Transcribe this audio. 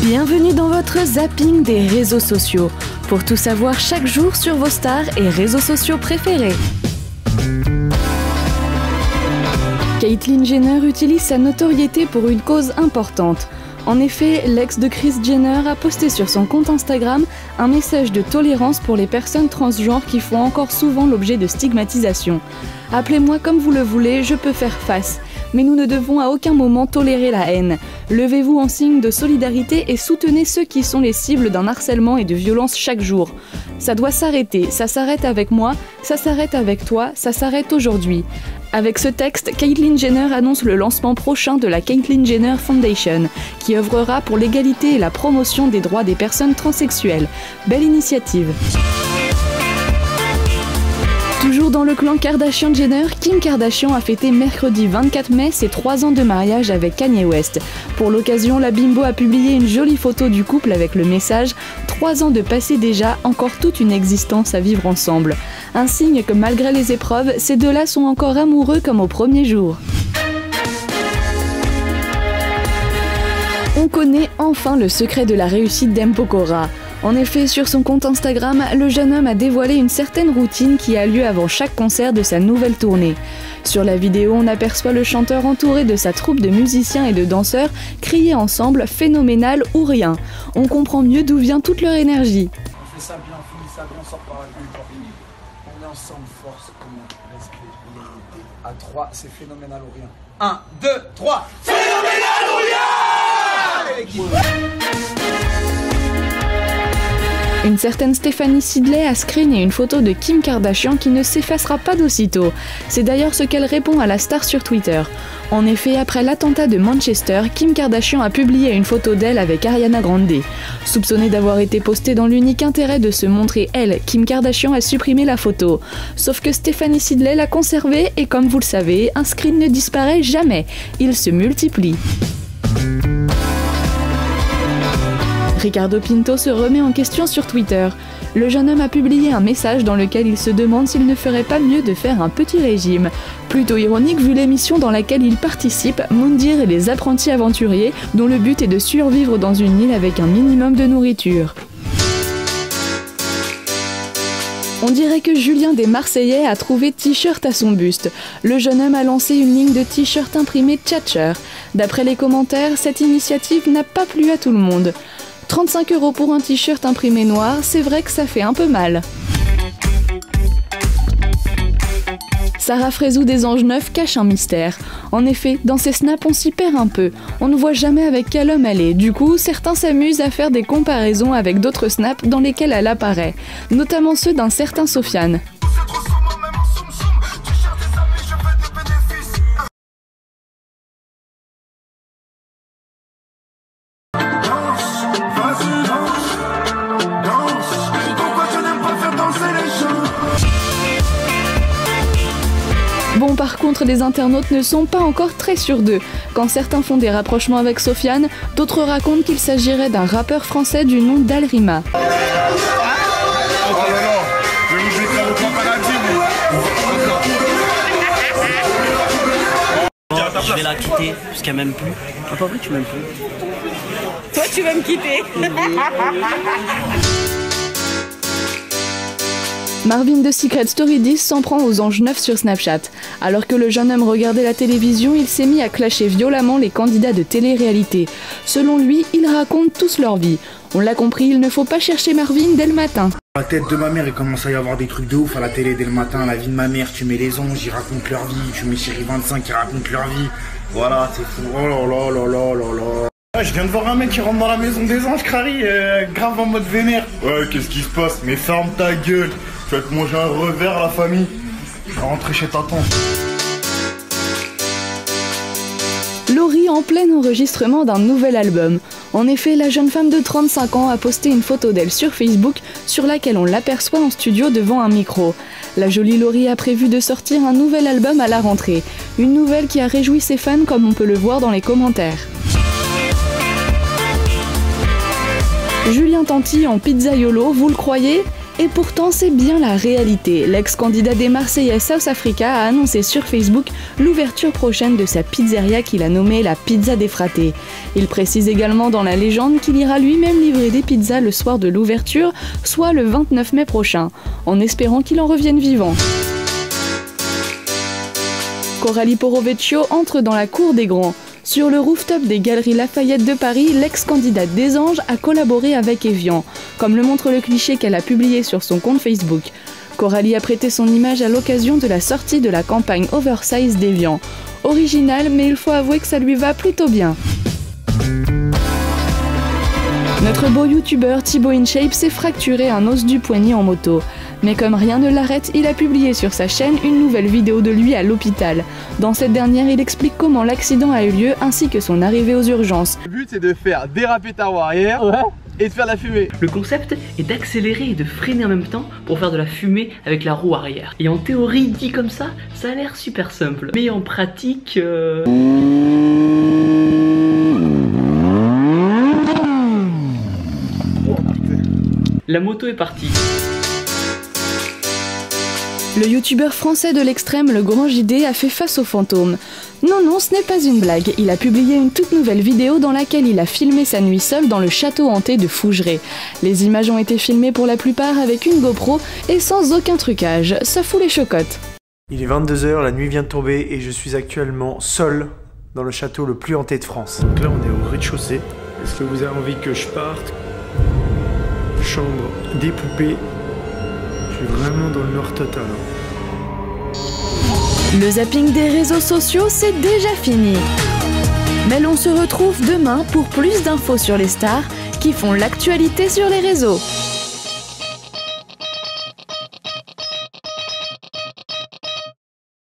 Bienvenue dans votre zapping des réseaux sociaux, pour tout savoir chaque jour sur vos stars et réseaux sociaux préférés. Caitlyn Jenner utilise sa notoriété pour une cause importante. En effet, l'ex de Kris Jenner a posté sur son compte Instagram un message de tolérance pour les personnes transgenres qui font encore souvent l'objet de stigmatisation. Appelez-moi comme vous le voulez, je peux faire face. Mais nous ne devons à aucun moment tolérer la haine. Levez-vous en signe de solidarité et soutenez ceux qui sont les cibles d'un harcèlement et de violence chaque jour. Ça doit s'arrêter, ça s'arrête avec moi, ça s'arrête avec toi, ça s'arrête aujourd'hui. Avec ce texte, Caitlyn Jenner annonce le lancement prochain de la Caitlyn Jenner Foundation, qui œuvrera pour l'égalité et la promotion des droits des personnes transsexuelles. Belle initiative. Toujours dans le clan Kardashian-Jenner, Kim Kardashian a fêté mercredi 24 mai ses 3 ans de mariage avec Kanye West. Pour l'occasion, la bimbo a publié une jolie photo du couple avec le message « 3 ans de passé déjà, encore toute une existence à vivre ensemble ». Un signe que malgré les épreuves, ces deux-là sont encore amoureux comme au premier jour. On connaît enfin le secret de la réussite d'M. Pokora. En effet, sur son compte Instagram, le jeune homme a dévoilé une certaine routine qui a lieu avant chaque concert de sa nouvelle tournée. Sur la vidéo, on aperçoit le chanteur entouré de sa troupe de musiciens et de danseurs crier ensemble « phénoménal » ou rien. On comprend mieux d'où vient toute leur énergie. On fait ça bien, on finit ça bien, on sort par la gueule. On est ensemble, force, comment, respect, l'unité. À 3, c'est phénoménal ou rien. 1, 2, 3, phénoménal ou rien! Allez l'équipe! Une certaine Stephanie Sidley a screené une photo de Kim Kardashian qui ne s'effacera pas d'aussitôt. C'est d'ailleurs ce qu'elle répond à la star sur Twitter. En effet, après l'attentat de Manchester, Kim Kardashian a publié une photo d'elle avec Ariana Grande. Soupçonnée d'avoir été postée dans l'unique intérêt de se montrer elle, Kim Kardashian a supprimé la photo. Sauf que Stephanie Sidley l'a conservée et comme vous le savez, un screen ne disparaît jamais, il se multiplie. Ricardo Pinto se remet en question sur Twitter. Le jeune homme a publié un message dans lequel il se demande s'il ne ferait pas mieux de faire un petit régime. Plutôt ironique vu l'émission dans laquelle il participe, Moundir et les apprentis aventuriers, dont le but est de survivre dans une île avec un minimum de nourriture. On dirait que Julien des Marseillais a trouvé t-shirt à son buste. Le jeune homme a lancé une ligne de t-shirt imprimés Tchatcher. D'après les commentaires, cette initiative n'a pas plu à tout le monde. 35 € pour un t-shirt imprimé noir, c'est vrai que ça fait un peu mal. Sarah Frézou des Anges Neufs cache un mystère. En effet, dans ses snaps, on s'y perd un peu. On ne voit jamais avec quel homme elle est. Du coup, certains s'amusent à faire des comparaisons avec d'autres snaps dans lesquels elle apparaît, notamment ceux d'un certain Sofiane. Bon, par contre, les internautes ne sont pas encore très sûrs d'eux. Quand certains font des rapprochements avec Sofiane, d'autres racontent qu'il s'agirait d'un rappeur français du nom d'Alrima. Oh là là, je vais la quitter, puisqu'elle m'aime plus. Ah, pas vrai, tu m'aimes plus. Toi, tu vas me quitter. Marvin de Secret Story 10 s'en prend aux Anges Neufs sur Snapchat. Alors que le jeune homme regardait la télévision, il s'est mis à clasher violemment les candidats de télé-réalité. Selon lui, ils racontent tous leur vie. On l'a compris, il ne faut pas chercher Marvin dès le matin. La tête de ma mère, il commence à y avoir des trucs de ouf à la télé dès le matin. La vie de ma mère, tu mets les anges, ils racontent leur vie. Tu mets Chérie 25, ils racontent leur vie. Voilà, c'est fou. Oh là là là là là là. Ah, je viens de voir un mec qui rentre dans la maison des anges, Crary, grave en mode vénère. Ouais, qu'est-ce qui se passe? Mais ferme ta gueule. Tu vas te manger un revers, la famille. Je vais rentrer chez ta tante. Laurie en plein enregistrement d'un nouvel album. En effet, la jeune femme de 35 ans a posté une photo d'elle sur Facebook sur laquelle on l'aperçoit en studio devant un micro. La jolie Laurie a prévu de sortir un nouvel album à la rentrée. Une nouvelle qui a réjoui ses fans comme on peut le voir dans les commentaires. Julien Tanti en pizzaiolo, vous le croyez ? Et pourtant, c'est bien la réalité. L'ex-candidat des Marseillais South Africa a annoncé sur Facebook l'ouverture prochaine de sa pizzeria qu'il a nommée la Pizza des Fratés. Il précise également dans la légende qu'il ira lui-même livrer des pizzas le soir de l'ouverture, soit le 29 mai prochain, en espérant qu'il en revienne vivant. Coralie Porovecchio entre dans la cour des grands. Sur le rooftop des Galeries Lafayette de Paris, l'ex-candidate des Anges a collaboré avec Evian, comme le montre le cliché qu'elle a publié sur son compte Facebook. Coralie a prêté son image à l'occasion de la sortie de la campagne Oversize d'Evian. Original, mais il faut avouer que ça lui va plutôt bien. Notre beau youtubeur Thibaut InShape s'est fracturé un os du poignet en moto. Mais comme rien ne l'arrête, il a publié sur sa chaîne une nouvelle vidéo de lui à l'hôpital. Dans cette dernière, il explique comment l'accident a eu lieu ainsi que son arrivée aux urgences. Le but c'est de faire déraper ta roue arrière et de faire de la fumée. Le concept est d'accélérer et de freiner en même temps pour faire de la fumée avec la roue arrière. Et en théorie, dit comme ça a l'air super simple. Mais en pratique... La moto est partie. Le youtubeur français de l'extrême, le Grand JD, a fait face aux fantômes. Non, ce n'est pas une blague. Il a publié une toute nouvelle vidéo dans laquelle il a filmé sa nuit seul dans le château hanté de Fougeray. Les images ont été filmées pour la plupart avec une GoPro et sans aucun trucage. Ça fout les chocottes. Il est 22 h, la nuit vient de tomber et je suis actuellement seul dans le château le plus hanté de France. Donc là, on est au rez-de-chaussée. Est-ce que vous avez envie que je parte? Chambre des poupées. Je suis vraiment dans le nord total. Le zapping des réseaux sociaux, c'est déjà fini. Mais l'on se retrouve demain pour plus d'infos sur les stars qui font l'actualité sur les réseaux.